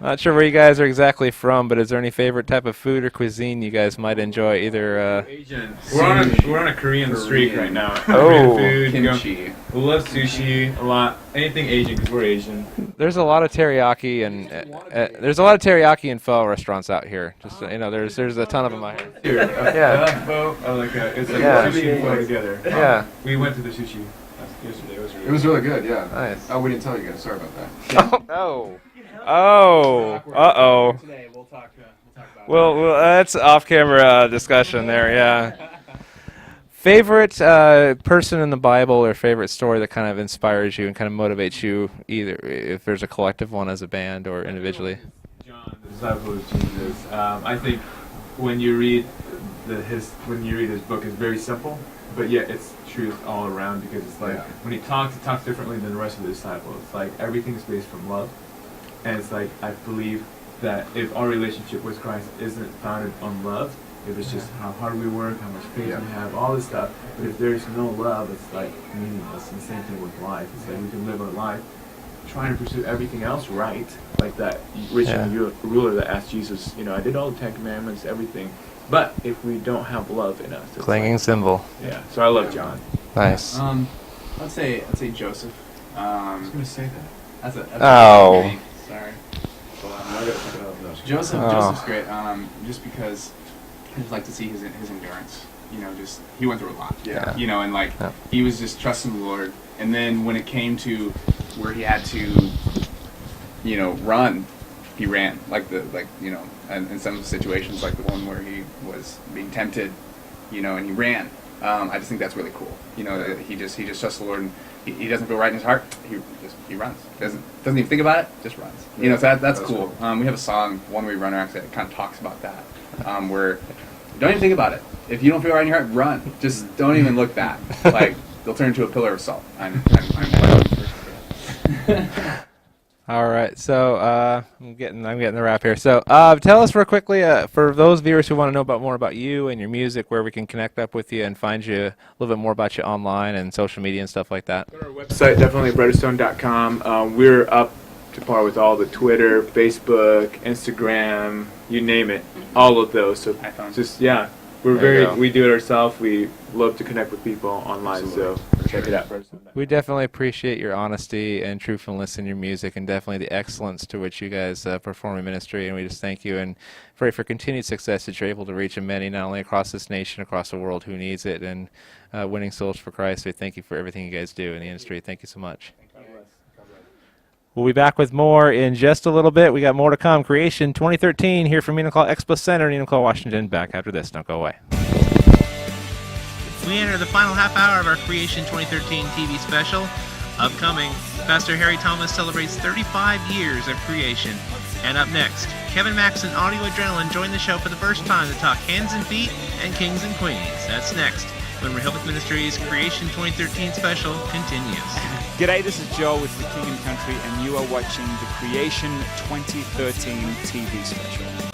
[SPEAKER 6] Not sure where you guys are exactly from, but is there any favorite type of food or cuisine you guys might enjoy? Either
[SPEAKER 18] Asian. We're on a Korean streak right now.
[SPEAKER 6] Oh,
[SPEAKER 18] Korean food,
[SPEAKER 20] kimchi.
[SPEAKER 18] We love sushi a lot. Anything Asian, because we're Asian.
[SPEAKER 6] There's a lot of teriyaki and pho restaurants out here. Just you know, there's a ton of them out here.
[SPEAKER 18] I like pho. It's like sushi and pho together.
[SPEAKER 6] Yeah.
[SPEAKER 18] We went to the sushi yesterday.
[SPEAKER 19] It was really good. Yeah.
[SPEAKER 6] Nice.
[SPEAKER 19] Oh, we didn't tell you guys. Sorry about that.
[SPEAKER 6] Uh-oh.
[SPEAKER 20] Today we'll talk about
[SPEAKER 6] Well, that's off-camera discussion there, yeah. Favorite person in the Bible or favorite story that kind of inspires you and kind of motivates you, either if there's a collective one as a band or individually?
[SPEAKER 18] John, the disciple of Jesus. I think when you read his book, it's very simple, but yet it's truth all around, because it's like when he talks differently than the rest of the disciples. It's like everything's based from love. And it's like, I believe that if our relationship with Christ isn't founded on love, if it's just how hard we work, how much faith we have, all this stuff, but if there's no love, it's like meaningless. And the same thing with life. It's like we can live our life trying to pursue everything else right, like that rich ruler that asked Jesus, you know, I did all the 10 Commandments, everything, but if we don't have love in us, it's
[SPEAKER 6] Clanging cymbal.
[SPEAKER 18] Yeah, so I love John.
[SPEAKER 6] Nice.
[SPEAKER 20] I'd say Joseph.
[SPEAKER 19] I was going to say that.
[SPEAKER 20] That's a sorry. Joseph's great. Just because I just like to see his endurance. You know, just he went through a lot.
[SPEAKER 19] Yeah.
[SPEAKER 20] You know, and like he was just trusting the Lord. And then when it came to where he had to, you know, run, he ran. And in some situations, like the one where he was being tempted, you know, and he ran. I just think that's really cool. You know, that he just trusts the Lord, and he doesn't feel right in his heart. He runs. Doesn't even think about it. Just runs. You know, so that's cool. We have a song, One Way Runner, actually, that kind of talks about that. Where don't even think about it. If you don't feel right in your heart, run. Just don't even look back. Like they'll turn into a pillar of salt. I'm
[SPEAKER 6] All right, so I'm getting the wrap here. So tell us real quickly, for those viewers who want to know more about you and your music, where we can connect up with you and find you a little bit more about you online and social media and stuff like that.
[SPEAKER 18] Go to our website, definitely brettastone.com. We're up to par with all the Twitter, Facebook, Instagram, you name it, all of those. So just we do it ourselves. We love to connect with people online, so check it out.
[SPEAKER 6] We definitely appreciate your honesty and truthfulness in your music, and definitely the excellence to which you guys perform in ministry. And we just thank you and pray for continued success that you're able to reach many, not only across this nation, across the world who needs it, and winning souls for Christ. We thank you for everything you guys do in the industry. Thank you so much. We'll be back with more in just a little bit. We got more to come. Creation 2013 here from Enumclaw Expo Center in Enumclaw, Washington. Back after this. Don't go away. We enter the final half hour of our Creation 2013 TV special. Upcoming, Pastor Harry Thomas celebrates 35 years of creation. And up next, Kevin Max and Audio Adrenaline join the show for the first time to talk hands and feet and kings and queens. That's next when Rehoboth Ministries Creation 2013 special continues.
[SPEAKER 10] G'day, this is Joel with The King and Country, and you are watching the Creation 2013 TV special.